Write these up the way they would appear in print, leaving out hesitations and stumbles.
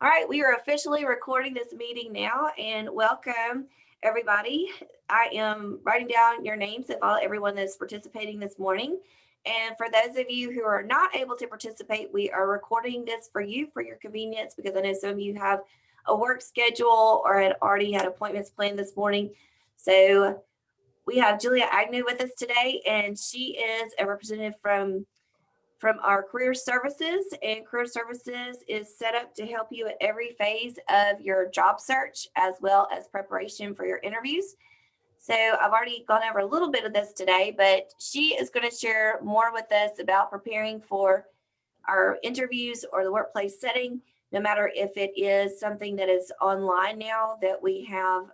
All right, we are officially recording this meeting now, and welcome everybody. I am writing down your names of everyone that's participating this morning. And for those of you who are not able to participate, we are recording this for you for your convenience because I know some of you have a work schedule or had already had appointments planned this morning. So we have Julia Agnew with us today, and she is a representative from our career services, and career services is set up to help you at every phase of your job search as well as preparation for your interviews. So I've already gone over a little bit of this today, but she is going to share more with us about preparing for our interviews or the workplace setting, no matter if it is something that is online now that we have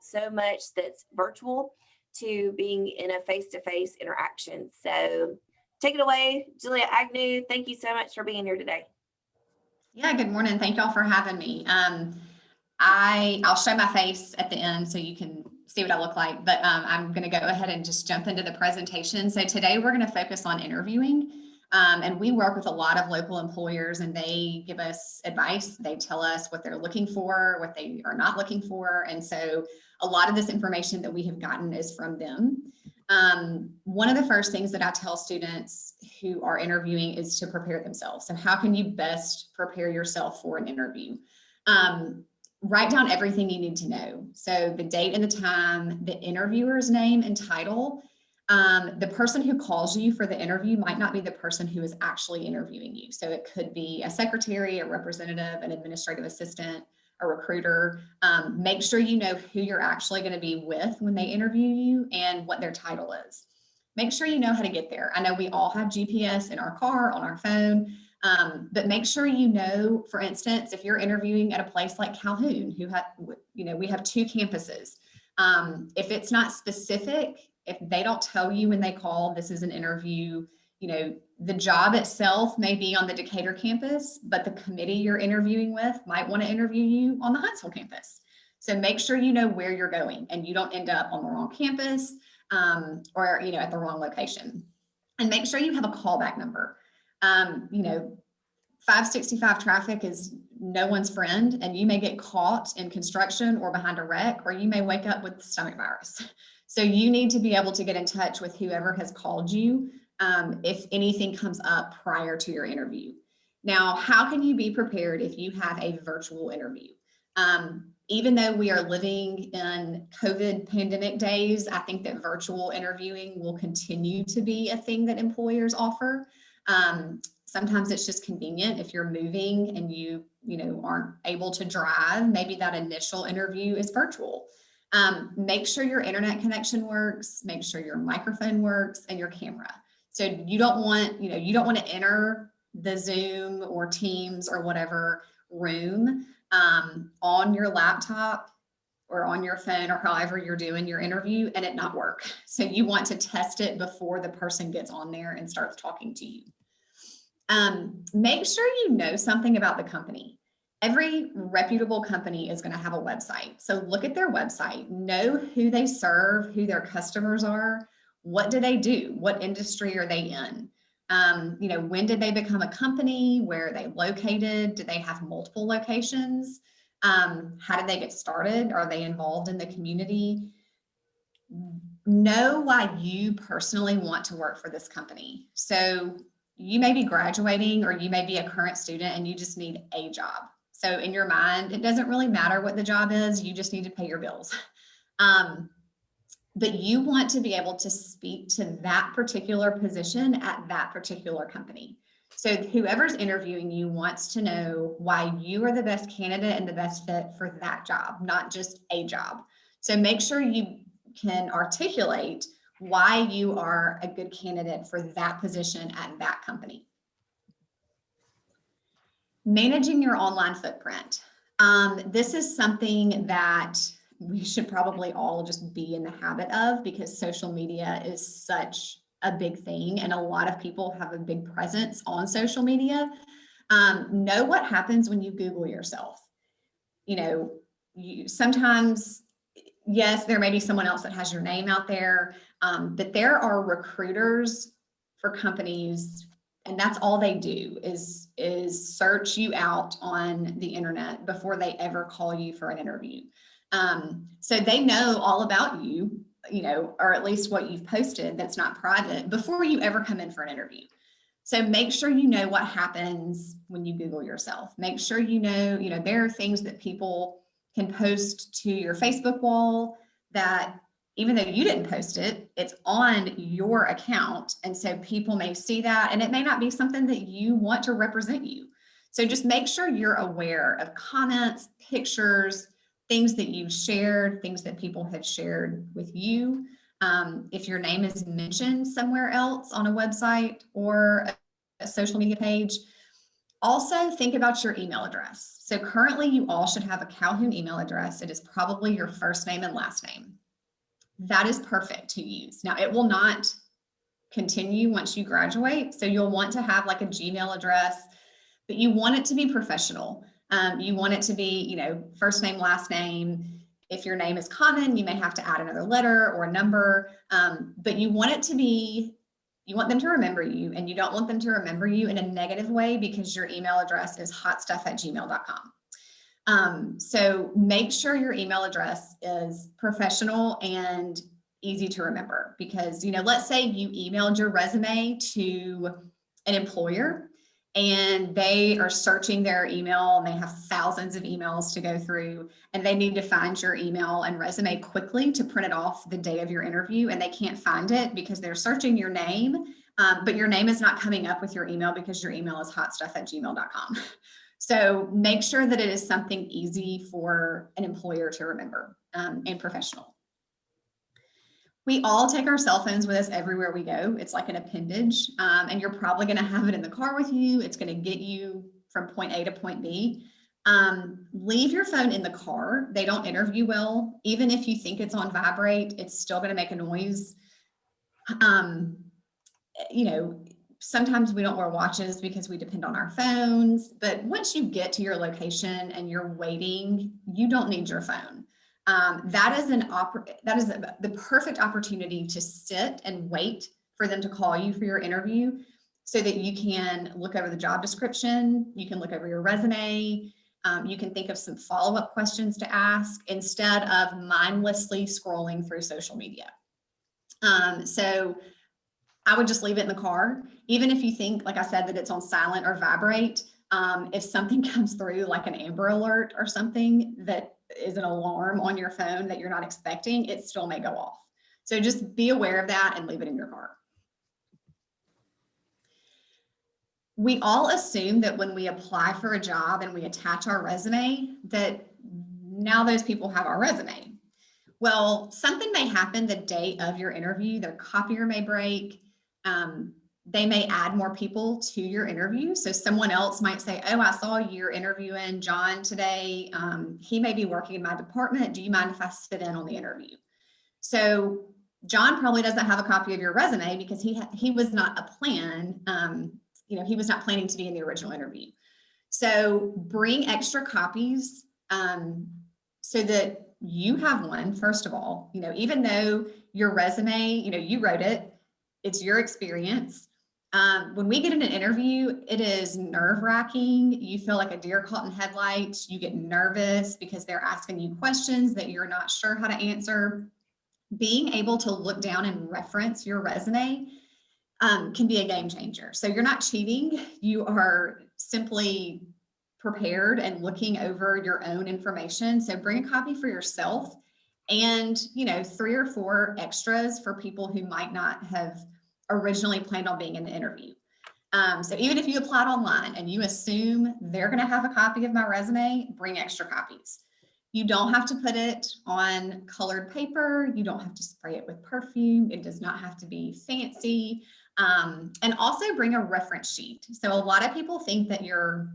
so much that's virtual to being in a face-to-face interaction. So take it away, Julia Agnew. Thank you so much for being here today. Yeah, good morning. Thank y'all for having me. I'll show my face at the end so you can see what I look like, but I'm going to go ahead and just jump into the presentation. So today we're going to focus on interviewing, and we work with a lot of local employers, and they give us advice. They tell us what they're looking for, what they are not looking for, and so a lot of this information that we have gotten is from them. One of the first things that I tell students who are interviewing is to prepare themselves. So how can you best prepare yourself for an interview? Write down everything you need to know. So the date and the time, the interviewer's name and title. The person who calls you for the interview might not be the person who is actually interviewing you. So it could be a secretary, a representative, an administrative assistant, a recruiter. Make sure you know who you're actually going to be with when they interview you and what their title is. Make sure you know how to get there. I know we all have GPS in our car, on our phone, but make sure you know, for instance, if you're interviewing at a place like Calhoun, we have 2 campuses. If it's not specific, if they don't tell you when they call, this is an interview, the job itself may be on the Decatur campus, but the committee you're interviewing with might want to interview you on the Huntsville campus. So make sure you know where you're going and you don't end up on the wrong campus or at the wrong location. And make sure you have a callback number. 565 traffic is no one's friend, and you may get caught in construction or behind a wreck, or you may wake up with the stomach virus. So you need to be able to get in touch with whoever has called you if anything comes up prior to your interview. Now, how can you be prepared if you have a virtual interview? Even though we are living in COVID pandemic days, I think that virtual interviewing will continue to be a thing that employers offer. Sometimes it's just convenient if you're moving and you aren't able to drive. Maybe that initial interview is virtual. Make sure your internet connection works. Make sure your microphone works and your camera. So you don't want to enter the Zoom or Teams or whatever room on your laptop or on your phone or however you're doing your interview and it not work. So you want to test it before the person gets on there and starts talking to you. Make sure you know something about the company. Every reputable company is going to have a website. So look at their website, know who they serve, who their customers are, what do they do, what industry are they in? When did they become a company? Where are they located? Do they have multiple locations? How did they get started? Are they involved in the community? Know why you personally want to work for this company. So you may be graduating or you may be a current student and you just need a job. So in your mind, it doesn't really matter what the job is, you just need to pay your bills. But you want to be able to speak to that particular position at that particular company. So whoever's interviewing you wants to know why you are the best candidate and the best fit for that job, not just a job. So make sure you can articulate why you are a good candidate for that position at that company. Managing your online footprint. This is something that we should probably all just be in the habit of because social media is such a big thing and a lot of people have a big presence on social media. Know what happens when you Google yourself. Sometimes, yes, there may be someone else that has your name out there, but there are recruiters for companies And that's all they do is search you out on the internet before they ever call you for an interview. So they know all about you, or at least what you've posted that's not private before you ever come in for an interview. So make sure you know what happens when you Google yourself. Make sure you know, there are things that people can post to your Facebook wall that even though you didn't post it, it's on your account. And so people may see that, and it may not be something that you want to represent you. So just make sure you're aware of comments, pictures, things that you've shared, things that people have shared with you. If your name is mentioned somewhere else on a website or a social media page, also think about your email address. So currently you all should have a Calhoun email address. It is probably your first name and last name. That is perfect to use. Now, it will not continue once you graduate. So you'll want to have like a Gmail address, but you want it to be professional. You want it to be, first name, last name. If your name is common, you may have to add another letter or a number, but you want it to be, you want them to remember you, and you don't want them to remember you in a negative way because your email address is hotstuff@gmail.com. So make sure your email address is professional and easy to remember, because, let's say you emailed your resume to an employer and they are searching their email and they have thousands of emails to go through, and they need to find your email and resume quickly to print it off the day of your interview, and they can't find it because they're searching your name, but your name is not coming up with your email because your email is hotstuff@gmail.com. So make sure that it is something easy for an employer to remember, and professional. We all take our cell phones with us everywhere we go. It's like an appendage, and you're probably going to have it in the car with you. It's going to get you from point A to point B. Leave your phone in the car. They don't interview well. Even if you think it's on vibrate, it's still going to make a noise. Sometimes we don't wear watches because we depend on our phones, but once you get to your location and you're waiting, you don't need your phone. That is the perfect opportunity to sit and wait for them to call you for your interview, so that you can look over the job description, you can look over your resume, you can think of some follow-up questions to ask instead of mindlessly scrolling through social media. So I would just leave it in the car. Even if you think, like I said, that it's on silent or vibrate, if something comes through like an Amber Alert or something that is an alarm on your phone that you're not expecting, it still may go off. So just be aware of that and leave it in your car. We all assume that when we apply for a job and we attach our resume, that now those people have our resume. Well, something may happen the day of your interview. Their copier may break. They may add more people to your interview. So someone else might say, oh, I saw you're interviewing John today. He may be working in my department. Do you mind if I sit in on the interview? So John probably doesn't have a copy of your resume because he was not a plan. He was not planning to be in the original interview. So bring extra copies so that you have one, first of all. Even though your resume, you wrote it, it's your experience. When we get in an interview, it is nerve-wracking. You feel like a deer caught in headlights. You get nervous because they're asking you questions that you're not sure how to answer. Being able to look down and reference your resume can be a game changer. So you're not cheating. You are simply prepared and looking over your own information. So bring a copy for yourself and, 3 or 4 extras for people who might not have originally planned on being in the interview. So even if you applied online and you assume they're going to have a copy of my resume, bring extra copies. You don't have to put it on colored paper. You don't have to spray it with perfume. It does not have to be fancy. And also bring a reference sheet. So a lot of people think that your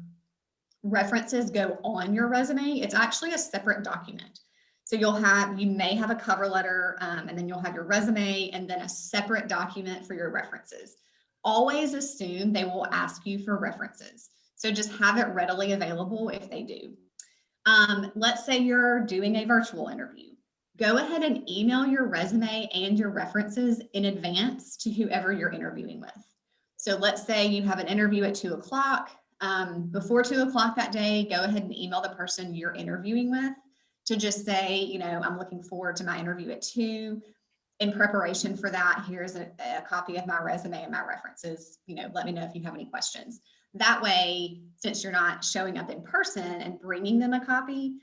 references go on your resume. It's actually a separate document. So you may have a cover letter, and then you'll have your resume and then a separate document for your references. Always assume they will ask you for references. So just have it readily available if they do. Let's say you're doing a virtual interview. Go ahead and email your resume and your references in advance to whoever you're interviewing with. So let's say you have an interview at 2 o'clock. Before 2 o'clock that day, go ahead and email the person you're interviewing with to just say, you know, I'm looking forward to my interview at 2. In preparation for that, here's a copy of my resume and my references. You know, let me know if you have any questions. That way, since you're not showing up in person and bringing them a copy,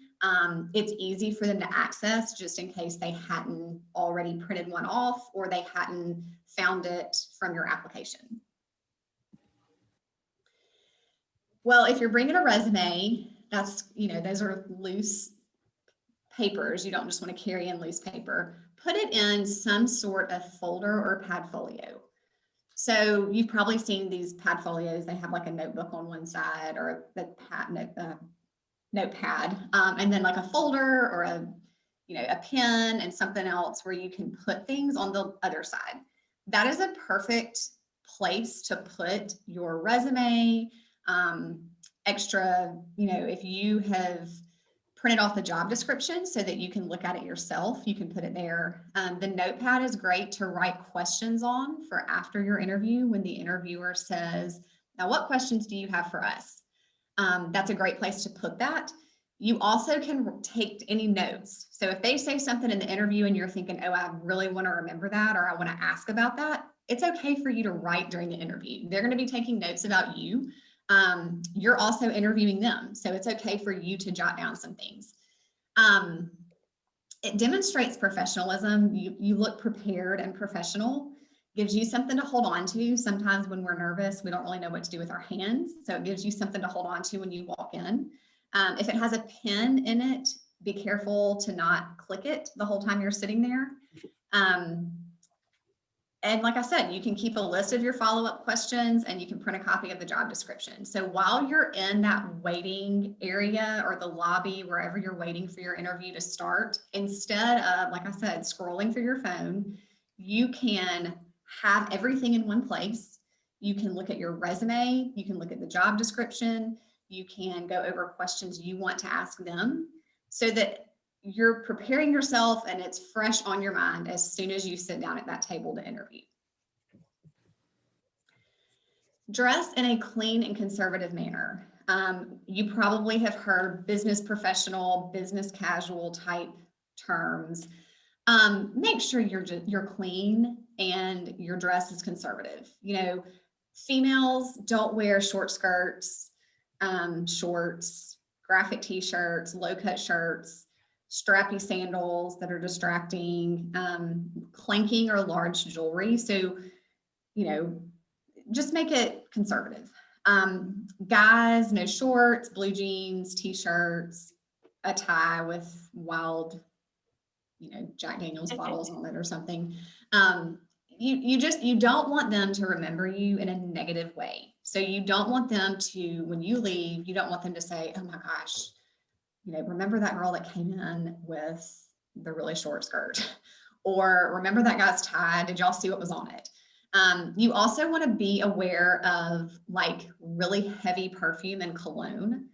it's easy for them to access just in case they hadn't already printed one off or they hadn't found it from your application. Well, if you're bringing a resume, that's, you know, those are loose papers. You don't just want to carry in loose paper. Put it in some sort of folder or Padfolio. So you've probably seen these Padfolios. They have like a notebook on one side or the notepad, and then like a folder or a pen and something else where you can put things on the other side. That is a perfect place to put your resume, extra, if you have printed off the job description so that you can look at it yourself, you can put it there. The notepad is great to write questions on for after your interview when the interviewer says, now what questions do you have for us? That's a great place to put that. You also can take any notes. So if they say something in the interview and you're thinking, oh, I really want to remember that, or I want to ask about that, it's okay for you to write during the interview. They're going to be taking notes about you. You're also interviewing them. So it's okay for you to jot down some things. It demonstrates professionalism. You look prepared and professional, gives you something to hold on to. Sometimes when we're nervous, we don't really know what to do with our hands. So it gives you something to hold on to when you walk in. If it has a pen in it, be careful to not click it the whole time you're sitting there. And like I said, you can keep a list of your follow-up questions and you can print a copy of the job description. So while you're in that waiting area or the lobby, wherever you're waiting for your interview to start, instead of, like I said, scrolling through your phone, you can have everything in one place. You can look at your resume, you can look at the job description, you can go over questions you want to ask them so that you're preparing yourself and it's fresh on your mind as soon as you sit down at that table to interview. Dress in a clean and conservative manner. You probably have heard business professional, business casual type terms. Make sure you're clean and your dress is conservative. Females don't wear short skirts, shorts, graphic t-shirts, low-cut shirts, strappy sandals that are distracting, clanking or large jewelry. So, just make it conservative. Guys, no shorts, blue jeans, t-shirts, a tie with wild, Jack Daniel's bottles on it or something. You don't want them to remember you in a negative way. So you don't want them to, when you leave, you don't want them to say, oh my gosh, remember that girl that came in with the really short skirt, or remember that guy's tie, did y'all see what was on it? You also want to be aware of like really heavy perfume and cologne.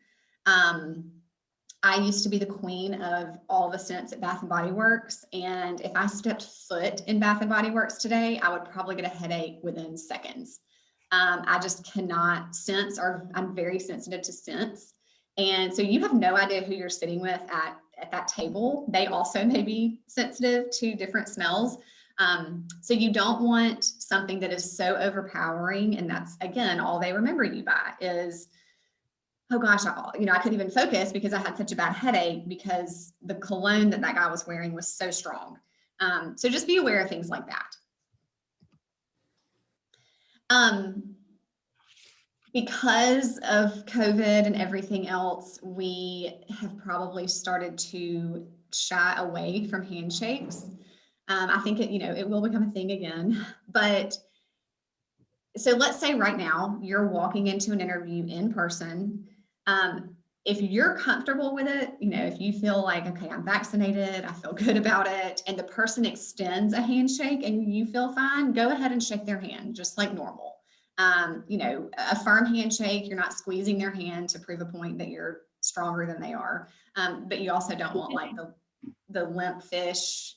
I used to be the queen of all the scents at Bath & Body Works. And if I stepped foot in Bath & Body Works today, I would probably get a headache within seconds. I just cannot sense, or I'm very sensitive to scents. And so you have no idea who you're sitting with at that table. They also may be sensitive to different smells. So you don't want something that is so overpowering. And that's, again, all they remember you by is, oh gosh, I couldn't even focus because I had such a bad headache because the cologne that guy was wearing was so strong. So just be aware of things like that. Because of COVID and everything else, we have probably started to shy away from handshakes. I think it will become a thing again. But so let's say right now you're walking into an interview in person. If you're comfortable with it, if you feel like, okay, I'm vaccinated, I feel good about it, and the person extends a handshake and you feel fine, go ahead and shake their hand just like normal. A firm handshake, you're not squeezing their hand to prove a point that you're stronger than they are. But you also don't want like the limp fish,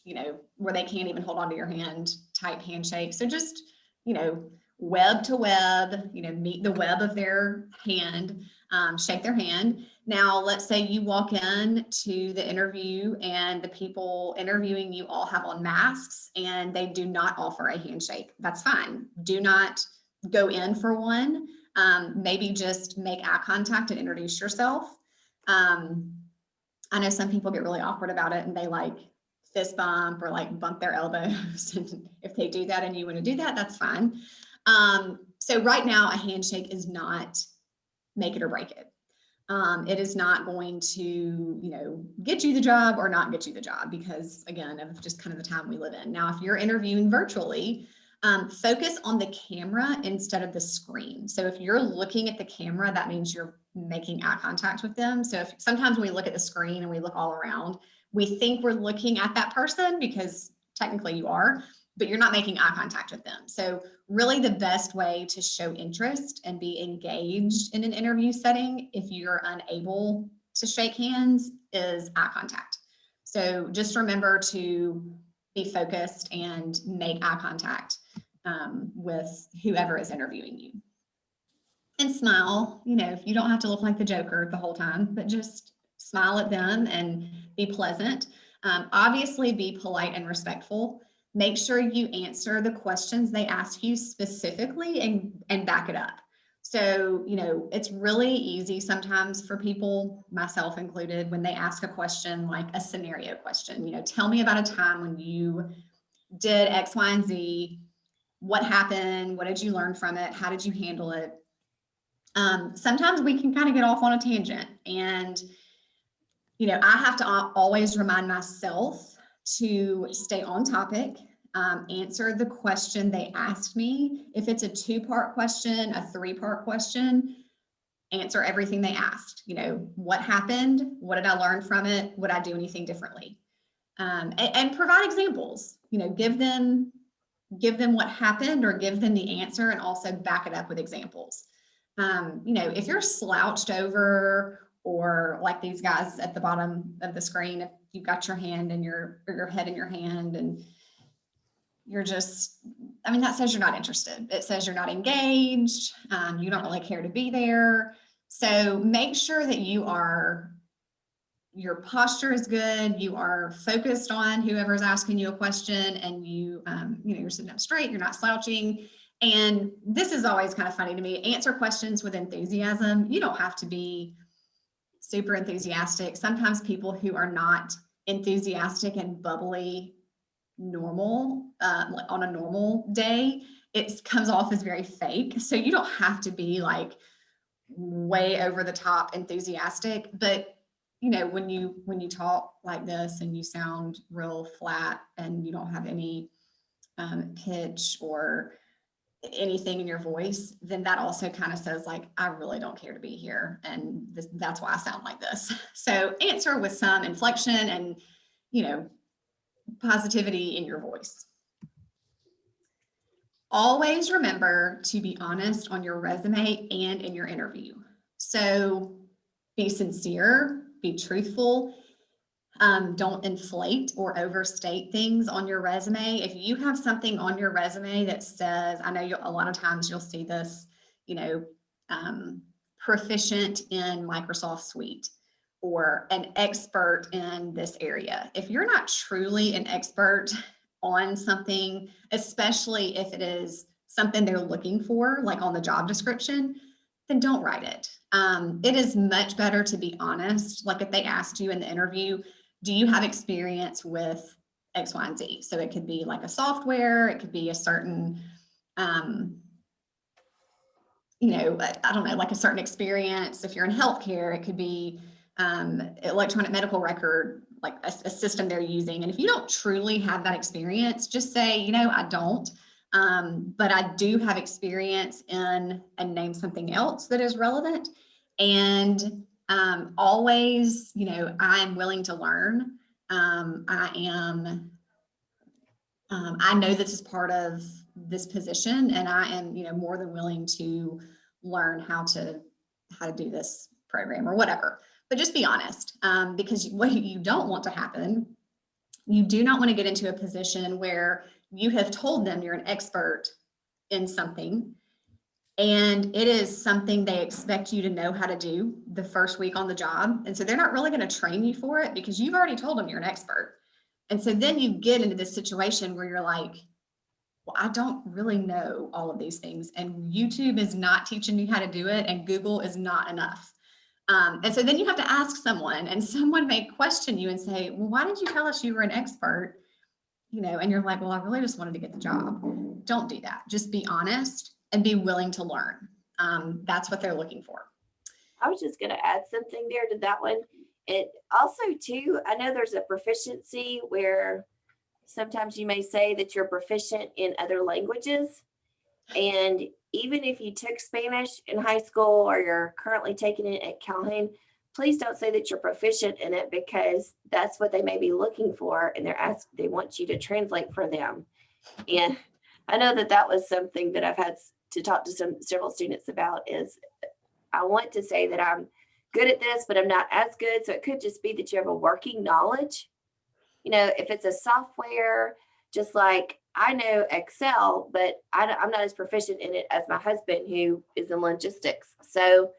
where they can't even hold on to your hand type handshake. So just, web to web, meet the web of their hand, shake their hand. Now, let's say you walk in to the interview and the people interviewing you all have on masks and they do not offer a handshake. That's fine. Do not go in for one. Maybe just make eye contact and introduce yourself. I know some people get really awkward about it and they like fist bump or like bump their elbows. And if they do that and you want to do that, that's fine. So right now, a handshake is not make it or break it. It is not going to, get you the job or not get you the job because, again, of just kind of the time we live in. Now, if you're interviewing virtually, focus on the camera instead of the screen. So if you're looking at the camera, that means you're making eye contact with them. So if sometimes when we look at the screen and we look all around, we think we're looking at that person because technically you are, but you're not making eye contact with them. So really the best way to show interest and be engaged in an interview setting, if you're unable to shake hands, is eye contact. So just remember to be focused and make eye contact with whoever is interviewing you. And smile, if you don't have to look like the Joker the whole time, but just smile at them and be pleasant. Obviously be polite and respectful. Make sure you answer the questions they ask you specifically and back it up. So, it's really easy sometimes for people, myself included, when they ask a question like a scenario question, tell me about a time when you did X, Y, and Z. What happened? What did you learn from it? How did you handle it? Sometimes we can kind of get off on a tangent and, I have to always remind myself to stay on topic, answer the question they asked me. If it's a 2-part question, a 3-part question, answer everything they asked. What happened? What did I learn from it? Would I do anything differently? And provide examples, give them what happened or give them the answer and also back it up with examples. If you're slouched over or like these guys at the bottom of the screen, if you've got your hand in your head in your hand and you're just, that says you're not interested. It says you're not engaged. You don't really care to be there. So make sure that your posture is good. You are focused on whoever's asking you a question and you're sitting up straight, you're not slouching. And this is always kind of funny to me. Answer questions with enthusiasm. You don't have to be super enthusiastic. Sometimes people who are not enthusiastic and bubbly normal, on a normal day, it comes off as very fake. So you don't have to be like way over the top enthusiastic, but when you talk like this and you sound real flat and you don't have any pitch or anything in your voice, then that also kind of says like, I really don't care to be here. And that's why I sound like this. So answer with some inflection and, positivity in your voice. Always remember to be honest on your resume and in your interview. So be sincere, be truthful. Don't inflate or overstate things on your resume. If you have something on your resume that says, I know a lot of times you'll see this, proficient in Microsoft Suite or an expert in this area. If you're not truly an expert on something, especially if it is something they're looking for, like on the job description, then don't write it. It is much better to be honest. Like if they asked you in the interview, do you have experience with X, Y, and Z? So it could be like a software, it could be a certain, I don't know, like a certain experience. If you're in healthcare, it could be electronic medical record, like a system they're using. And if you don't truly have that experience, just say, I don't, but I do have experience in, and name something else that is relevant. And always, I'm willing to learn. I know this is part of this position and I am, more than willing to learn how to do this program or whatever, but just be honest, because what you don't want to happen, you do not want to get into a position where you have told them you're an expert in something, and it is something they expect you to know how to do the first week on the job. And so they're not really going to train you for it because you've already told them you're an expert. And so then you get into this situation where you're like, well, I don't really know all of these things, and YouTube is not teaching me how to do it, and Google is not enough. And so then you have to ask someone, and someone may question you and say, well, why did you tell us you were an expert? And you're like, well, I really just wanted to get the job. Don't do that. Just be honest and be willing to learn. That's what they're looking for. I was just going to add something there to that one. It also too, I know there's a proficiency where sometimes you may say that you're proficient in other languages. And even if you took Spanish in high school or you're currently taking it at Calhoun, please don't say that you're proficient in it, because that's what they may be looking for. And they want you to translate for them. And I know that was something that I've had to talk to several students about, is I want to say that I'm good at this, but I'm not as good. So it could just be that you have a working knowledge. If it's a software, just like I know Excel, but I'm not as proficient in it as my husband, who is in logistics. So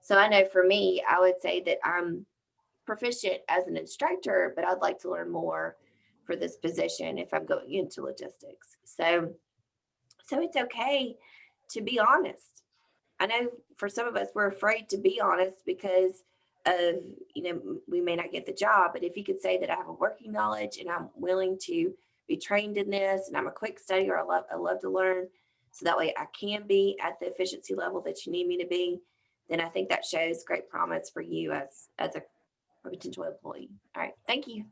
I know for me, I would say that I'm proficient as an instructor, but I'd like to learn more for this position if I'm going into logistics. So it's okay to be honest. I know for some of us, we're afraid to be honest because of, we may not get the job. But if you could say that I have a working knowledge and I'm willing to be trained in this, and I'm a quick studier, I love to learn, so that way I can be at the efficiency level that you need me to be, then I think that shows great promise for you as a potential employee. All right. Thank you.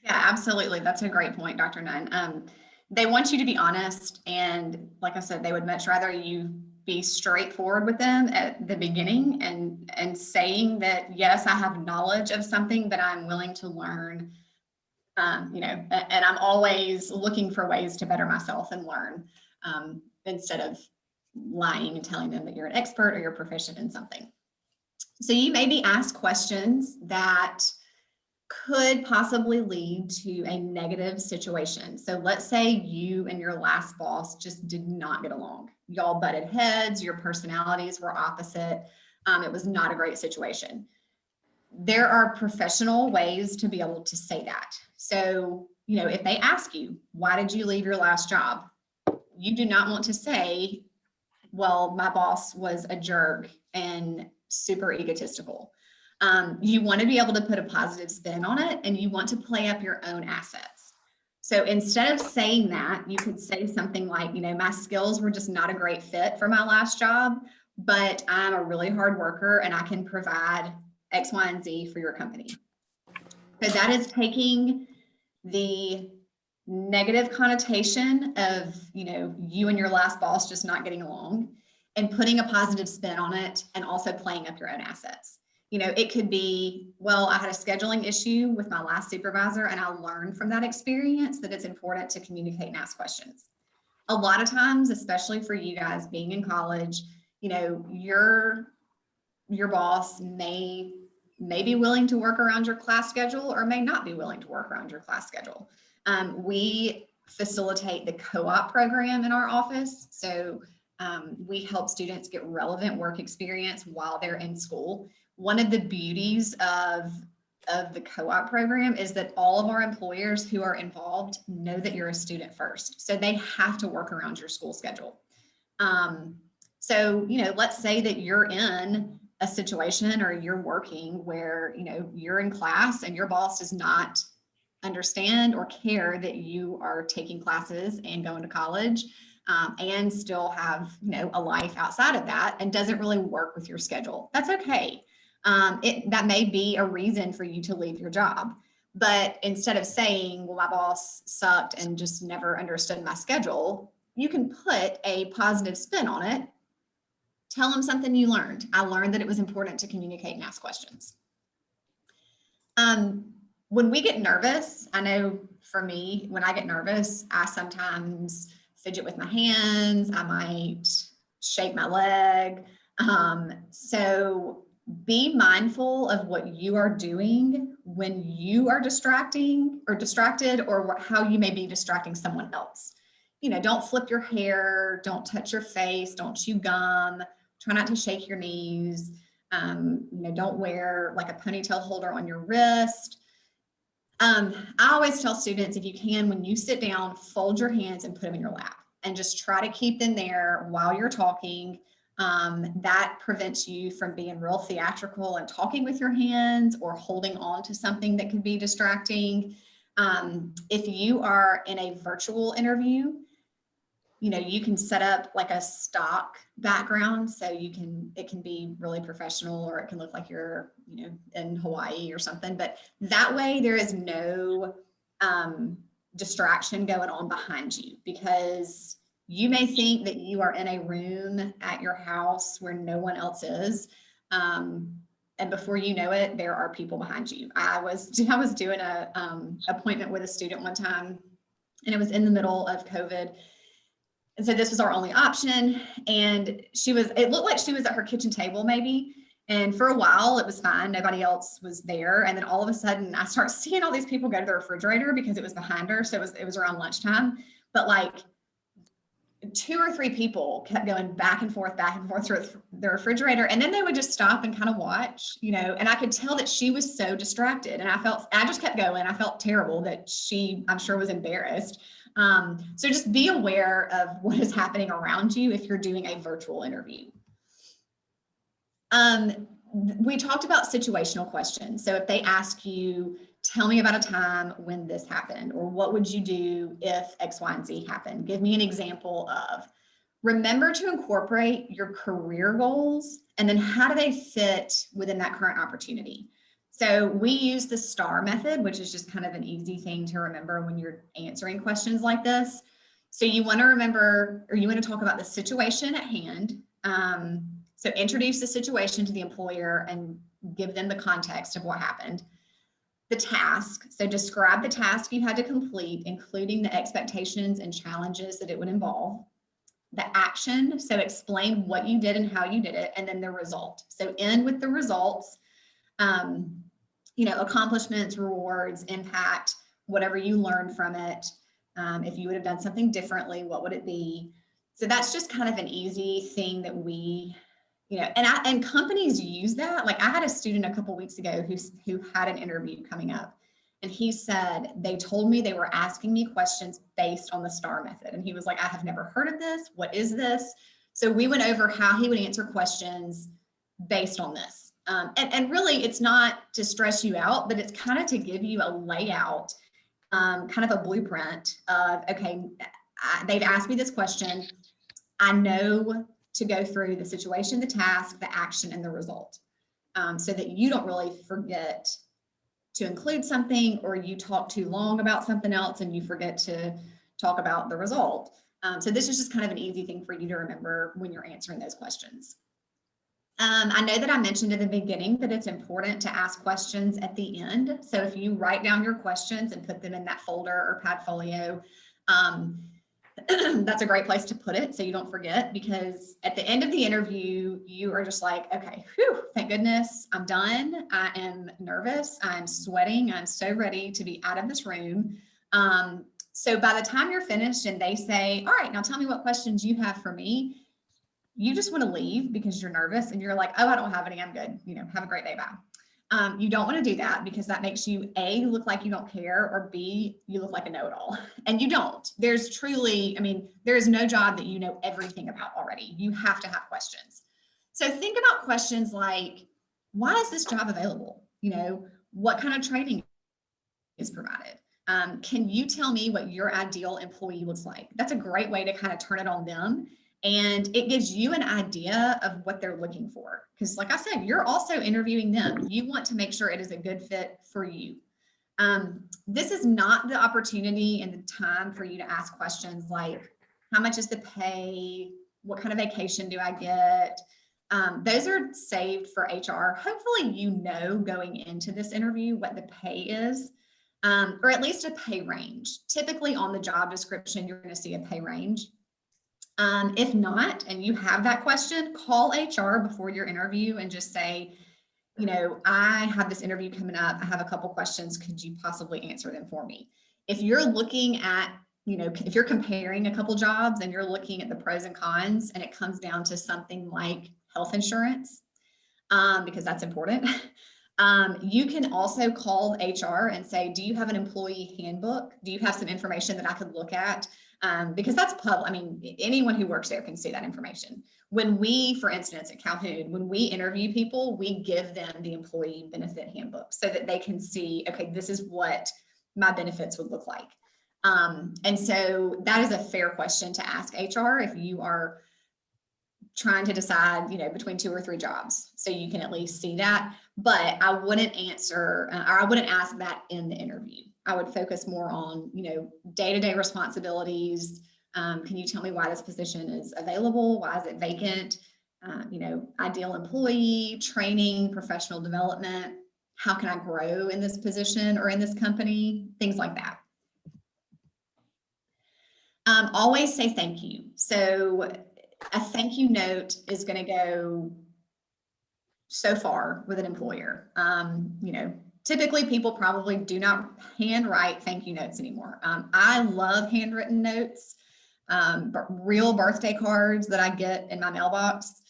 Yeah, absolutely. That's a great point, Dr. Nunn. They want you to be honest. And like I said, they would much rather you be straightforward with them at the beginning and saying that, yes, I have knowledge of something, but I'm willing to learn, and I'm always looking for ways to better myself and learn, instead of lying and telling them that you're an expert or you're proficient in something. So you may be asked questions that could possibly lead to a negative situation. So let's say you and your last boss just did not get along. Y'all butted heads, your personalities were opposite. It was not a great situation. There are professional ways to be able to say that. So, if they ask you, why did you leave your last job? You do not want to say, well, my boss was a jerk and super egotistical. You want to be able to put a positive spin on it, and you want to play up your own assets. So instead of saying that, you could say something like, my skills were just not a great fit for my last job, but I'm a really hard worker and I can provide X, Y, and Z for your company. So that is taking the negative connotation of, you and your last boss just not getting along, and putting a positive spin on it, and also playing up your own assets. It could be, well, I had a scheduling issue with my last supervisor, and I learned from that experience that it's important to communicate and ask questions. A lot of times, especially for you guys being in college, your boss may be willing to work around your class schedule, or may not be willing to work around your class schedule. We facilitate the co-op program in our office. So we help students get relevant work experience while they're in school. One of the beauties of the co-op program is that all of our employers who are involved know that you're a student first. So they have to work around your school schedule. So, let's say that you're in a situation, or you're working where, you're in class and your boss does not understand or care that you are taking classes and going to college, and still have, a life outside of that, and doesn't really work with your schedule. That's okay. That may be a reason for you to leave your job. But instead of saying, well, my boss sucked and just never understood my schedule, you can put a positive spin on it. Tell them something you learned. I learned that it was important to communicate and ask questions. When we get nervous, I know for me, when I get nervous, I sometimes fidget with my hands. I might shake my leg. So be mindful of what you are doing when you are distracted, or how you may be distracting someone else. don't flip your hair, don't touch your face, don't chew gum, try not to shake your knees. Don't wear like a ponytail holder on your wrist. I always tell students, if you can, when you sit down, fold your hands and put them in your lap and just try to keep them there while you're talking. That prevents you from being real theatrical and talking with your hands or holding on to something that could be distracting. If you are in a virtual interview, you can set up like a stock background, so it can be really professional, or it can look like you're, in Hawaii or something, but that way there is no distraction going on behind you, because you may think that you are in a room at your house where no one else is. And before you know it, there are people behind you. I was doing a appointment with a student one time, and it was in the middle of COVID. And so this was our only option. And it looked like she was at her kitchen table maybe. And for a while it was fine. Nobody else was there. And then all of a sudden I start seeing all these people go to the refrigerator because it was behind her. So it was around lunchtime, but like 2 or 3 people kept going back and forth through the refrigerator. And then they would just stop and kind of watch, and I could tell that she was so distracted, and I just kept going. I felt terrible that I'm sure was embarrassed. So just be aware of what is happening around you if you're doing a virtual interview. We talked about situational questions. So if they ask you, tell me about a time when this happened, or what would you do if X, Y, and Z happened? Give me an example of. Remember to incorporate your career goals, and then how do they fit within that current opportunity? So we use the STAR method, which is just kind of an easy thing to remember when you're answering questions like this. So you want to remember, or you want to talk about the situation at hand. So introduce the situation to the employer and give them the context of what happened. The task, so describe the task you had to complete, including the expectations and challenges that it would involve. The action, so explain what you did and how you did it, and then the result. So end with the results, accomplishments, rewards, impact, whatever you learned from it. If you would have done something differently, what would it be? So that's just kind of an easy thing that we, and companies use that. Like I had a student a couple weeks ago who had an interview coming up, and he said, they told me they were asking me questions based on the STAR method. And he was like, I have never heard of this. What is this? So we went over how he would answer questions based on this. And really, it's not to stress you out, but it's kind of to give you a layout, kind of a blueprint of, okay, they've asked me this question. I know to go through the situation, the task, the action, and the result, so that you don't really forget to include something, or you talk too long about something else and you forget to talk about the result. So this is just kind of an easy thing for you to remember when you're answering those questions. I know that I mentioned at the beginning that it's important to ask questions at the end. So if you write down your questions and put them in that folder or Padfolio, that's a great place to put it so you don't forget, because at the end of the interview, you are just like, okay, whew, thank goodness I'm done. I am nervous. I'm sweating. I'm so ready to be out of this room. So by the time you're finished and they say, all right, now tell me what questions you have for me, you just want to leave because you're nervous and you're like, oh, I don't have any. I'm good. Have a great day. Bye. You don't want to do that, because that makes you A, look like you don't care, or B, you look like a know-it-all. And you don't. There's truly, there is no job that you know everything about already. You have to have questions. So think about questions like, why is this job available? What kind of training is provided? Can you tell me what your ideal employee looks like? That's a great way to kind of turn it on them. And it gives you an idea of what they're looking for. Because like I said, you're also interviewing them. You want to make sure it is a good fit for you. This is not the opportunity and the time for you to ask questions like, how much is the pay? What kind of vacation do I get? Those are saved for HR. Hopefully, going into this interview what the pay is, or at least a pay range. Typically on the job description, you're going to see a pay range. If not, and you have that question, call HR before your interview and just say, I have this interview coming up. I have a couple questions. Could you possibly answer them for me? If you're looking at if you're comparing a couple jobs and you're looking at the pros and cons, and it comes down to something like health insurance, because that's important. You can also call HR and say, do you have an employee handbook? Do you have some information that I could look at? Because that's public. I mean, anyone who works there can see that information. When we, for instance, at Calhoun, when we interview people, we give them the employee benefit handbook so that they can see, okay, this is what my benefits would look like. And so that is a fair question to ask HR if you are trying to decide, between 2 or 3 jobs. So you can at least see that, but I wouldn't answer, or I wouldn't ask that in the interview. I would focus more on, day-to-day responsibilities. Can you tell me why this position is available? Why is it vacant? Ideal employee, training, professional development. How can I grow in this position or in this company? Things like that. Always say thank you. So a thank you note is going to go so far with an employer. Typically people probably do not handwrite thank you notes anymore. I love handwritten notes, but real birthday cards that I get in my mailbox.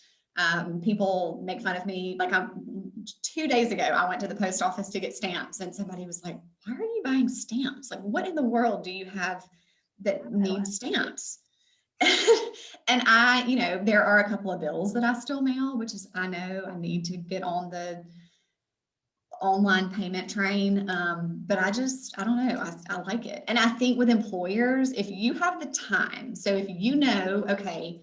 People make fun of me. Like 2 days ago, I went to the post office to get stamps, and somebody was like, why are you buying stamps? Like, what in the world do you have that needs stamps? And there are a couple of bills that I still mail, which is, I know I need to get on the online payment train. But I don't know, I like it. And I think with employers, if you have the time, so if okay,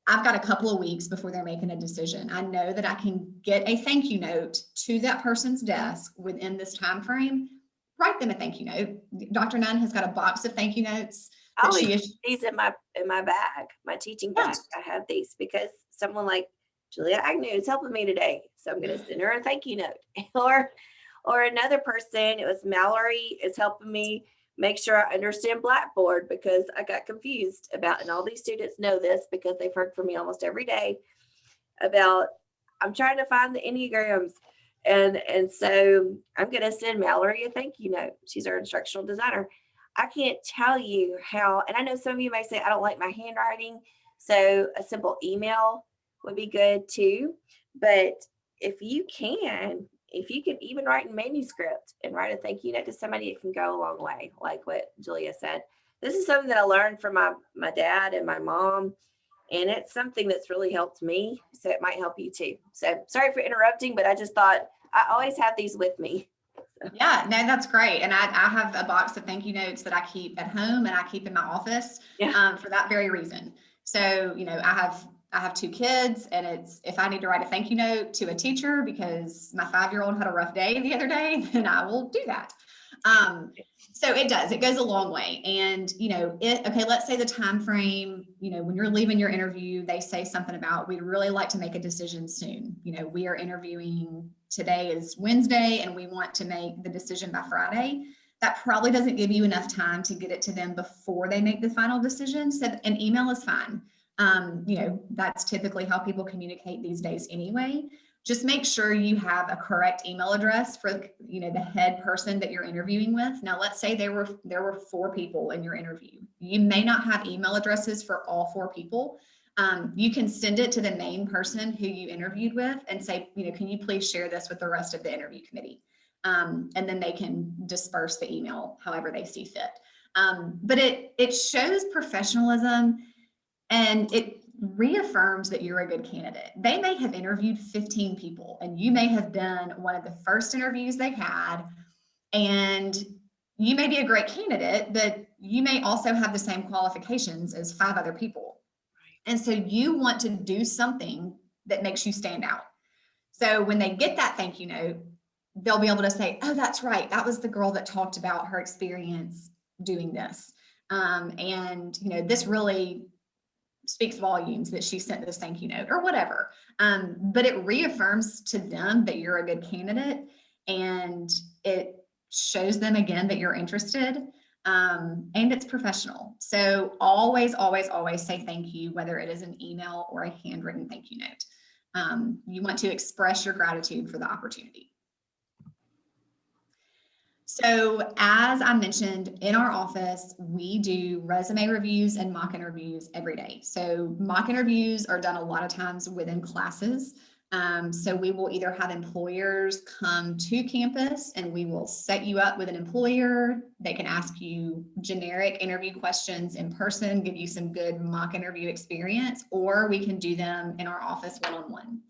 I've got a couple of weeks before they're making a decision, I know that I can get a thank you note to that person's desk within this time frame. Write them a thank you note. Dr. Nunn has got a box of thank you notes. I always have these in my bag, my teaching bag. I have these because someone like Julia Agnew is helping me today, so I'm going to send her a thank you note. Or another person, it was Mallory, is helping me make sure I understand Blackboard because I got confused about, and all these students know this because they've heard from me almost every day about, I'm trying to find the Enneagrams. And so I'm going to send Mallory a thank you note. She's our instructional designer. I can't tell you how, and I know some of you may say, I don't like my handwriting. So a simple email would be good too. But if you can even write in manuscript and write a thank you note to somebody, it can go a long way. Like what Julia said, this is something that I learned from my dad and my mom. And it's something that's really helped me. So it might help you too. So sorry for interrupting, but I just thought I always have these with me. Yeah, no, that's great. And I have a box of thank you notes that I keep at home and I keep in my office for that very reason. So, I have 2 kids, and it's, if I need to write a thank you note to a teacher because my 5-year-old had a rough day the other day, then I will do that. So it goes a long way. And, okay, let's say the time frame, when you're leaving your interview, they say something about, we'd really like to make a decision soon. We are interviewing, today is Wednesday, and we want to make the decision by Friday. That probably doesn't give you enough time to get it to them before they make the final decision. So an email is fine. That's typically how people communicate these days anyway. Just make sure you have a correct email address for, the head person that you're interviewing with. Now, let's say there were 4 people in your interview. You may not have email addresses for all 4 people. You can send it to the main person who you interviewed with and say, can you please share this with the rest of the interview committee? And then they can disperse the email however they see fit. But it shows professionalism, and it reaffirms that you're a good candidate. They may have interviewed 15 people, and you may have been one of the first interviews they had, and you may be a great candidate, but you may also have the same qualifications as 5 other people. And so you want to do something that makes you stand out. So when they get that thank you note, they'll be able to say, oh, that's right, that was the girl that talked about her experience doing this. And this really speaks volumes that she sent this thank you note, or whatever. But it reaffirms to them that you're a good candidate, and it shows them again that you're interested, and it's professional. So always, always, always say thank you, whether it is an email or a handwritten thank you note. You want to express your gratitude for the opportunity. So as I mentioned, in our office, we do resume reviews and mock interviews every day. So mock interviews are done a lot of times within classes. So we will either have employers come to campus and we will set you up with an employer. They can ask you generic interview questions in person, give you some good mock interview experience, or we can do them in our office one-on-one.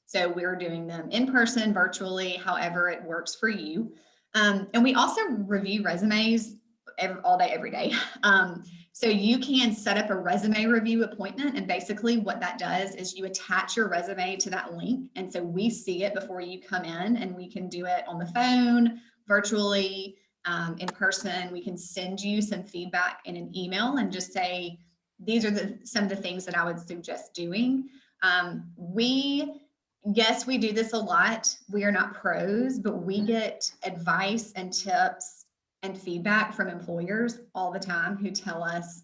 So we're doing them in person, virtually, however it works for you. And we also review resumes all day, every day. So you can set up a resume review appointment. And basically what that does is you attach your resume to that link. And so we see it before you come in, and we can do it on the phone, virtually, in person. We can send you some feedback in an email and just say, these are some of the things that I would suggest doing. Yes, we do this a lot. We are not pros, but we get advice and tips and feedback from employers all the time who tell us,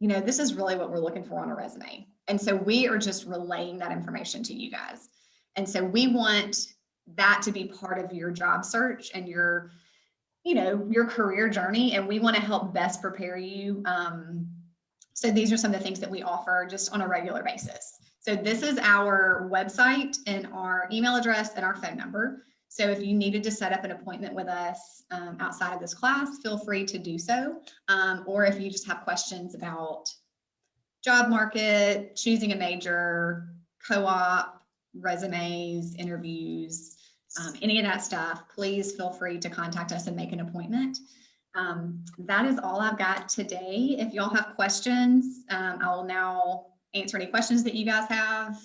this is really what we're looking for on a resume. And so we are just relaying that information to you guys. And so we want that to be part of your job search and your career journey. And we want to help best prepare you. So these are some of the things that we offer just on a regular basis. So this is our website and our email address and our phone number. So if you needed to set up an appointment with us outside of this class, feel free to do so. Or if you just have questions about job market, choosing a major, co-op, resumes, interviews, any of that stuff, please feel free to contact us and make an appointment. That is all I've got today. If y'all have questions, I will now answer any questions that you guys have.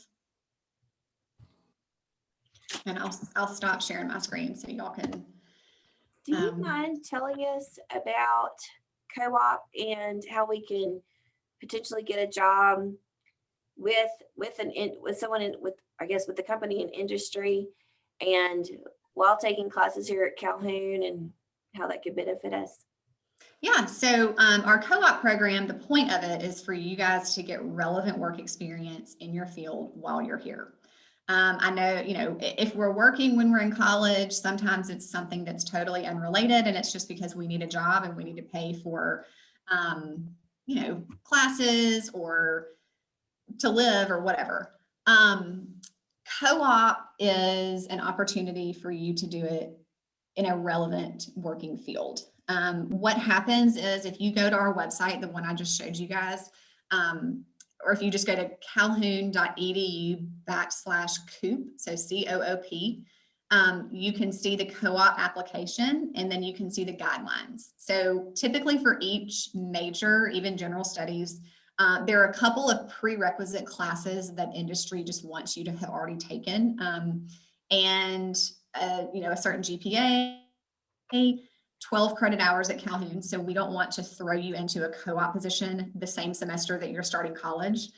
And I'll stop sharing my screen so y'all can. Do you mind telling us about co-op and how we can potentially get a job with someone with the company in industry, and while taking classes here at Calhoun, and how that could benefit us? Yeah, so our co-op program, the point of it is for you guys to get relevant work experience in your field while you're here. I know, if we're working when we're in college, sometimes it's something that's totally unrelated, and it's just because we need a job and we need to pay for, classes or to live or whatever. Co-op is an opportunity for you to do it in a relevant working field. What happens is if you go to our website, the one I just showed you guys, or if you just go to calhoun.edu/COOP, so COOP, you can see the co-op application, and then you can see the guidelines. So typically for each major, even general studies, there are a couple of prerequisite classes that industry just wants you to have already taken, and a certain GPA, 12 credit hours at Calhoun. So we don't want to throw you into a co-op position the same semester that you're starting college.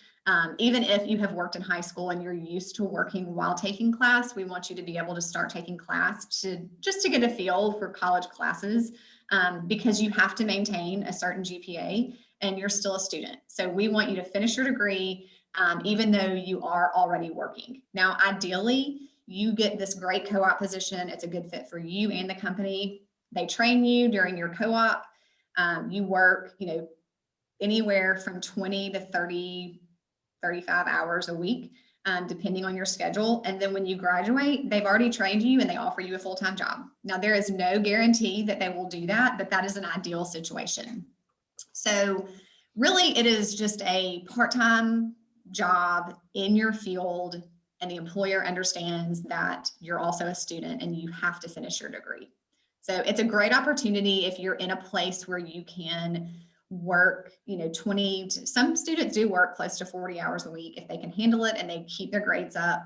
Even if you have worked in high school and you're used to working while taking class, we want you to be able to start taking class just to get a feel for college classes, because you have to maintain a certain GPA and you're still a student. So we want you to finish your degree, even though you are already working. Now, ideally, you get this great co-op position. It's a good fit for you and the company. They train you during your co-op. You work, anywhere from 20 to 30, 35 hours a week, depending on your schedule. And then when you graduate, they've already trained you and they offer you a full-time job. Now, there is no guarantee that they will do that, but that is an ideal situation. So really, it is just a part-time job in your field, and the employer understands that you're also a student and you have to finish your degree. So it's a great opportunity if you're in a place where you can work, 20 to, some students do work close to 40 hours a week if they can handle it and they keep their grades up.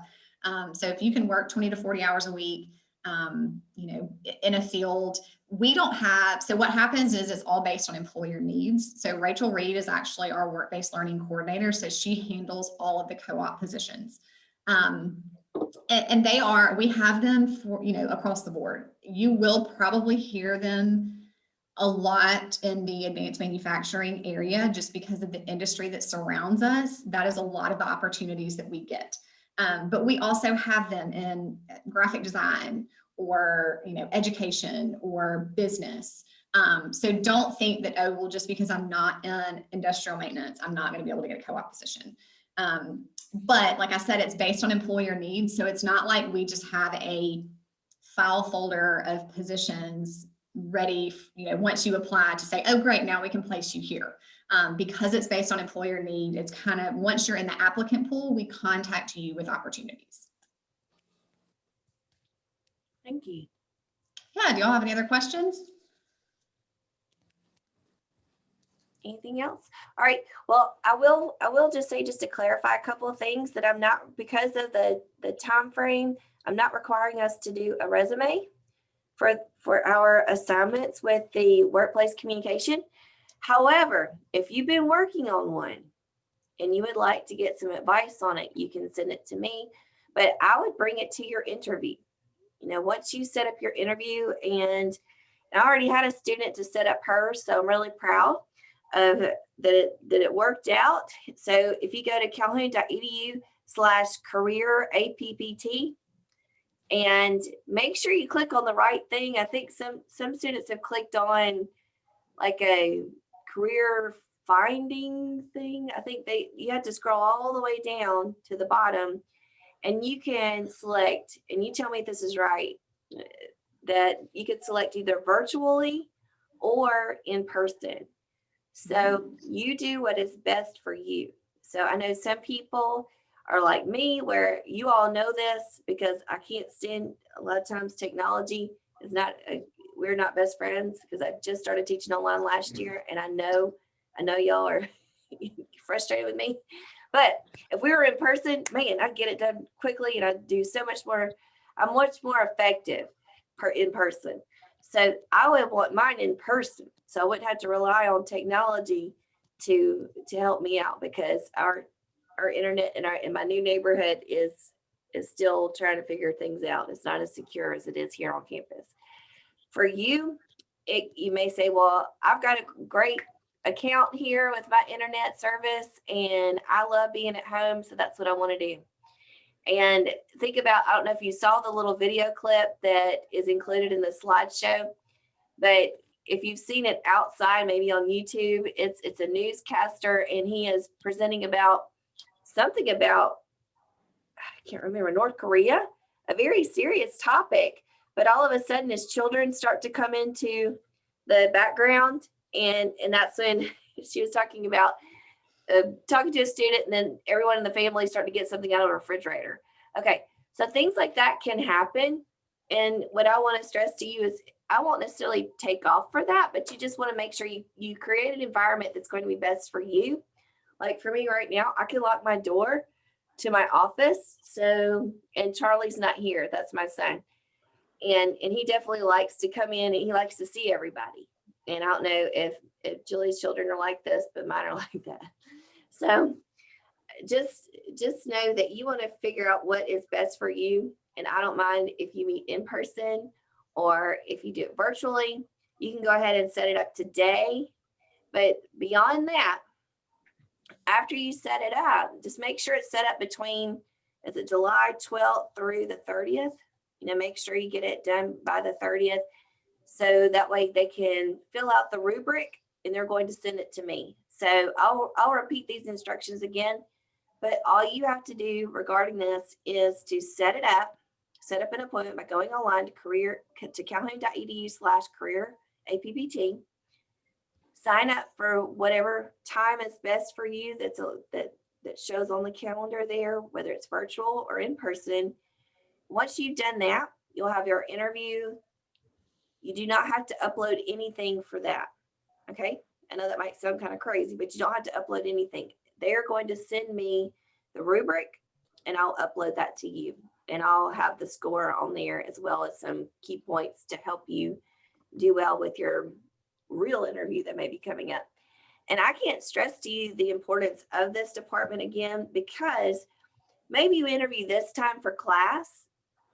So if you can work 20 to 40 hours a week, in a field, so what happens is it's all based on employer needs. So Rachel Reed is actually our work-based learning coordinator. So she handles all of the co-op positions. And we have them for, across the board. You will probably hear them a lot in the advanced manufacturing area just because of the industry that surrounds us. That is a lot of the opportunities that we get. But we also have them in graphic design or, education or business. So don't think that, oh, well, just because I'm not in industrial maintenance, I'm not going to be able to get a co-op position. But like I said, it's based on employer needs. So it's not like we just have a file folder of positions ready, once you apply to say, oh, great, now we can place you here. Because it's based on employer need, it's kind of, once you're in the applicant pool, we contact you with opportunities. Thank you. Yeah, do y'all have any other questions? Anything else? All right. Well, I will just say, just to clarify a couple of things, that I'm not, because of the time frame, I'm not requiring us to do a resume for our assignments with the workplace communication. However, if you've been working on one and you would like to get some advice on it, you can send it to me, but I would bring it to your interview. Once you set up your interview, and I already had a student to set up hers, so I'm really proud of that it worked out. So if you go to calhoun.edu/career APPT and make sure you click on the right thing. I think some students have clicked on like a career finding thing. I think you have to scroll all the way down to the bottom, and you can select, and you tell me if this is right, that you could select either virtually or in person. So you do what is best for you. So I know some people are like me, where you all know this, because I can't stand, a lot of times technology is not, we're not best friends, because I just started teaching online last year, and I know y'all are frustrated with me. But if we were in person, man, I'd get it done quickly, and I'd do so much more. I'm much more effective in person. So I would want mine in person, so I wouldn't have to rely on technology to help me out, because our internet in my new neighborhood is still trying to figure things out. It's not as secure as it is here on campus. For you, you may say, well, I've got a great account here with my internet service, and I love being at home, so that's what I want to do. And think about, I don't know if you saw the little video clip that is included in the slideshow, but if you've seen it outside, maybe on YouTube, it's a newscaster, and he is presenting about something about, I can't remember, North Korea, a very serious topic. But all of a sudden, his children start to come into the background, and that's when she was talking about talking to a student, and then everyone in the family started to get something out of a refrigerator. Okay, so things like that can happen. And what I want to stress to you is, I won't necessarily take off for that, but you just want to make sure you create an environment that's going to be best for you. Like for me right now, I can lock my door to my office. So, and Charlie's not here. That's my son. And he definitely likes to come in, and he likes to see everybody. And I don't know if Julie's children are like this, but mine are like that. So just know that you want to figure out what is best for you. And I don't mind if you meet in person or if you do it virtually. You can go ahead and set it up today. But beyond that, after you set it up, just make sure it's set up between, is it July 12th through the 30th? Make sure you get it done by the 30th. So that way they can fill out the rubric, and they're going to send it to me. So I'll repeat these instructions again, but all you have to do regarding this is to set up an appointment by going online to calhoun.edu/career APPT. Sign up for whatever time is best for you that shows on the calendar there, whether it's virtual or in person. Once you've done that, you'll have your interview. You do not have to upload anything for that. Okay. I know that might sound kind of crazy, but you don't have to upload anything. They're going to send me the rubric, and I'll upload that to you, and I'll have the score on there, as well as some key points to help you do well with your real interview that may be coming up. And I can't stress to you the importance of this department again, because maybe you interview this time for class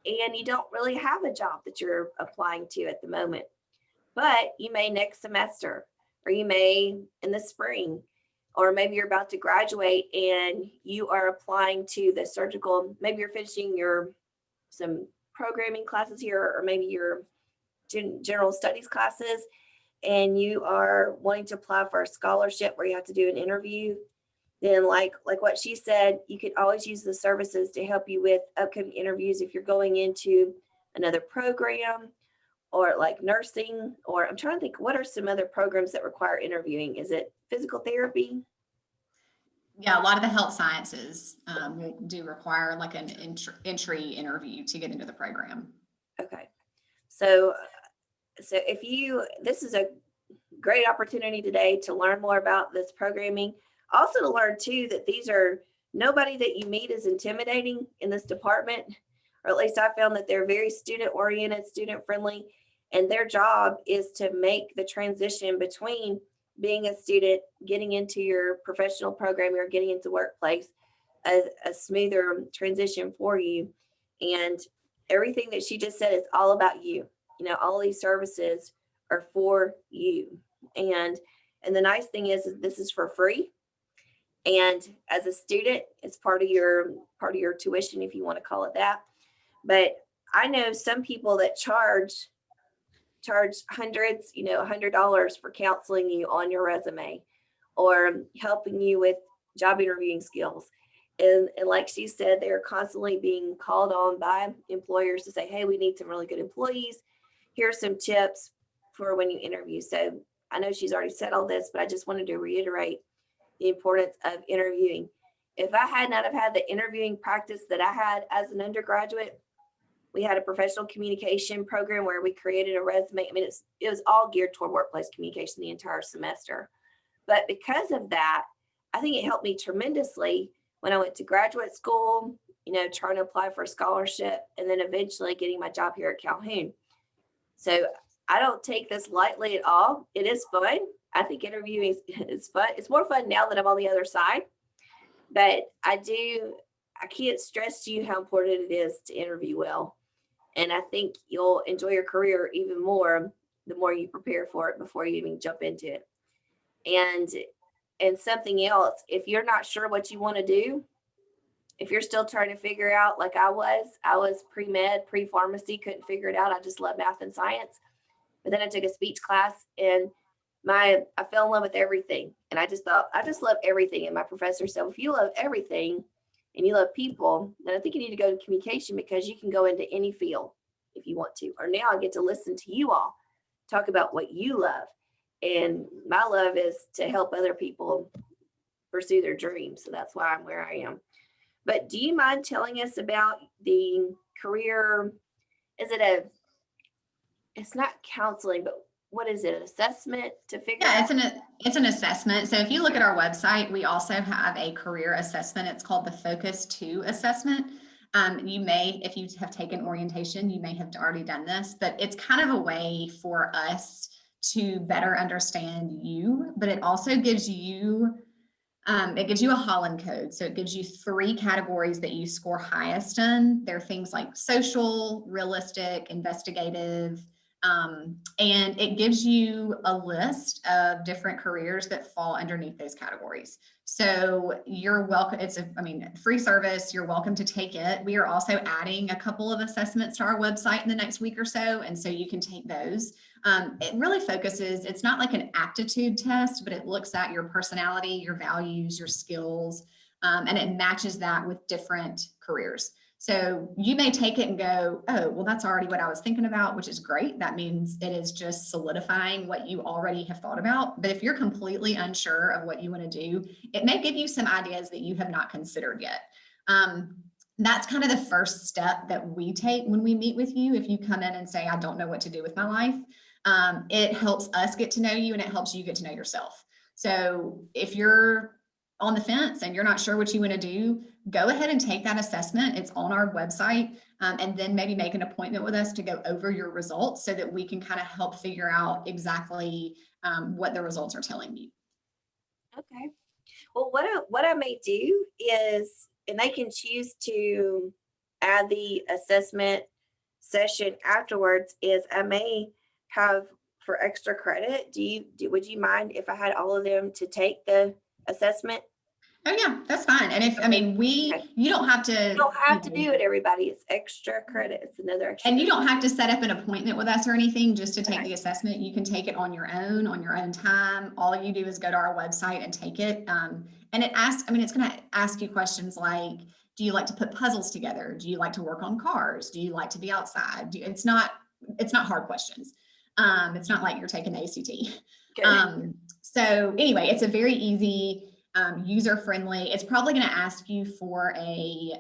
and you don't really have a job that you're applying to at the moment, but you may next semester, or you may in the spring, or maybe you're about to graduate and you are applying to the surgical, maybe you're finishing some programming classes here, or maybe your general studies classes, and you are wanting to apply for a scholarship where you have to do an interview, then like what she said, you could always use the services to help you with upcoming interviews if you're going into another program, or like nursing, or I'm trying to think, what are some other programs that require interviewing? Is it physical therapy? Yeah, a lot of the health sciences do require like an entry interview to get into the program. Okay. So this is a great opportunity today to learn more about this programming. Also to learn too that nobody that you meet is intimidating in this department, or at least I found that they're very student oriented, student friendly, and their job is to make the transition between being a student, getting into your professional program, or getting into workplace, a smoother transition for you. And everything that she just said is all about you. All these services are for you. And the nice thing is this is for free. And as a student, it's part of your tuition, if you want to call it that. But I know some people that charge hundreds, $100 for counseling you on your resume, or helping you with job interviewing skills. And like she said, they're constantly being called on by employers to say, hey, we need some really good employees. Here's some tips for when you interview. So I know she's already said all this, but I just wanted to reiterate the importance of interviewing. If I had not have had the interviewing practice that I had as an undergraduate, we had a professional communication program where we created a resume. I mean, it was all geared toward workplace communication the entire semester. But because of that, I think it helped me tremendously when I went to graduate school, trying to apply for a scholarship, and then eventually getting my job here at Calhoun. So I don't take this lightly at all. It is fun. I think interviewing is fun. It's more fun now that I'm on the other side. But I can't stress to you how important it is to interview well. And I think you'll enjoy your career even more the more you prepare for it before you even jump into it. And something else, if you're not sure what you want to do, if you're still trying to figure out, like I was pre-med, pre-pharmacy, couldn't figure it out. I just love math and science. But then I took a speech class, and I fell in love with everything. And I just thought, I just love everything. And my professor said, if you love everything and you love people, then I think you need to go to communication, because you can go into any field if you want to. Or now I get to listen to you all talk about what you love. And my love is to help other people pursue their dreams. So that's why I'm where I am. But do you mind telling us about the career? It's not counseling, but what is it? An assessment to figure out? Yeah, it's an assessment. So if you look at our website, we also have a career assessment. It's called the Focus 2 assessment. You may, if you have taken orientation, you may have already done this, but it's kind of a way for us to better understand you, but it also gives you a Holland code. So it gives you 3 categories that you score highest in. They're things like social, realistic, investigative, and it gives you a list of different careers that fall underneath those categories. So you're welcome. Free service. You're welcome to take it. We are also adding a couple of assessments to our website in the next week or so. And so you can take those. It really focuses, it's not like an aptitude test, but it looks at your personality, your values, your skills, and it matches that with different careers. So you may take it and go, oh, well, that's already what I was thinking about, which is great. That means it is just solidifying what you already have thought about. But if you're completely unsure of what you want to do, it may give you some ideas that you have not considered yet. That's kind of the first step that we take when we meet with you. If you come in and say, I don't know what to do with my life, it helps us get to know you, and it helps you get to know yourself. So if you're on the fence and you're not sure what you want to do, go ahead and take that assessment. It's on our website, and then maybe make an appointment with us to go over your results so that we can kind of help figure out exactly what the results are telling you. Okay. Well, what I may do is, and they can choose to add the assessment session afterwards, is I may have, for extra credit, would you mind if I had all of them to take the assessment? Oh, yeah, that's fine. And if, I mean, Okay. you don't have to. You don't have to know, do it, everybody. It's extra credit. It's another extra. And you don't have to set up an appointment with us or anything just to take Okay. the assessment. You can take it on your own time. All you do is go to our website and take it. And it asks, I mean, it's going to ask you questions like, do you like to put puzzles together? Do you like to work on cars? Do you like to be outside? It's not hard questions. It's not like you're taking the ACT. Good. So anyway, it's a very easy, user friendly. It's probably going to ask you for a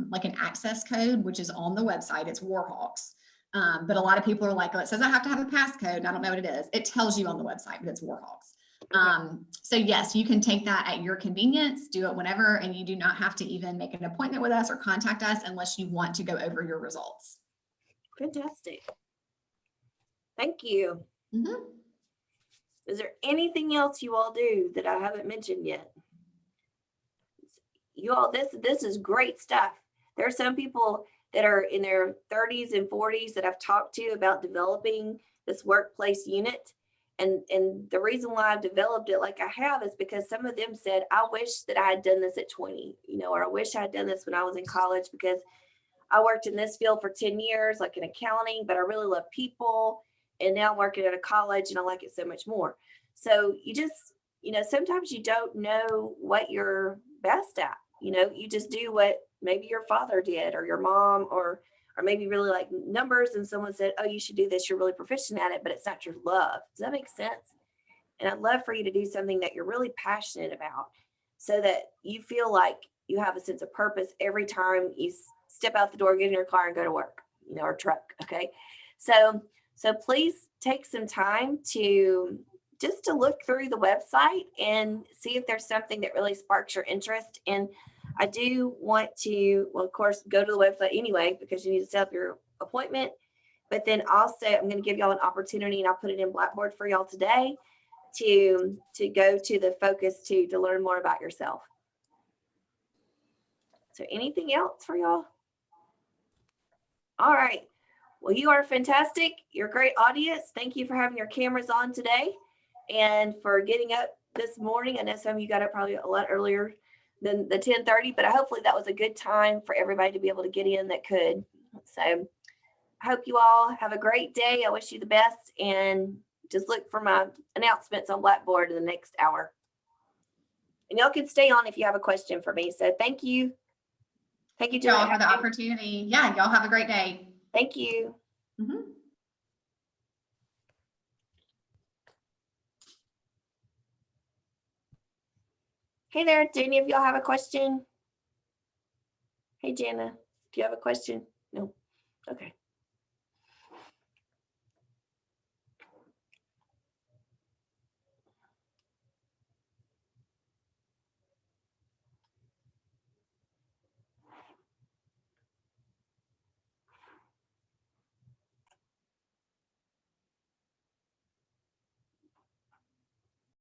like an access code, which is on the website. It's Warhawks. But a lot of people are like, oh, it says I have to have a passcode and I don't know what it is. It tells you on the website, but it's Warhawks. So yes, you can take that at your convenience, do it whenever, and you do not have to even make an appointment with us or contact us unless you want to go over your results. Fantastic. Thank you. Mm-hmm. Is there anything else you all do that I haven't mentioned yet? You all, this is great stuff. There are some people that are in their 30s and 40s that I've talked to about developing this workplace unit. And the reason why I've developed it like I have is because some of them said, I wish that I had done this at 20, or I wish I had done this when I was in college, because I worked in this field for 10 years, like in accounting, but I really love people. And now I'm working at a college and I like it so much more. So you just, sometimes you don't know what you're best at. You just do what maybe your father did or your mom, or maybe really like numbers, and someone said, oh, you should do this. You're really proficient at it, but it's not your love. Does that make sense? And I'd love for you to do something that you're really passionate about so that you feel like you have a sense of purpose every time you step out the door, get in your car and go to work, or truck. Okay. So please take some time to look through the website and see if there's something that really sparks your interest. And I do want to, well, of course, go to the website anyway, because you need to set up your appointment. But then also I'm going to give y'all an opportunity, and I'll put it in Blackboard for y'all today, to go to the focus to learn more about yourself. So anything else for y'all? All right. Well, you are fantastic. You're a great audience. Thank you for having your cameras on today and for getting up this morning. I know some of you got up probably a lot earlier than the 10:30, but hopefully that was a good time for everybody to be able to get in that could. So I hope you all have a great day. I wish you the best, and just look for my announcements on Blackboard in the next hour. And y'all can stay on if you have a question for me. So thank you. Thank you, Y'all for the opportunity. Yeah, y'all have a great day. Thank you. Mm-hmm. Hey there, do any of y'all have a question? Hey, Jana, do you have a question?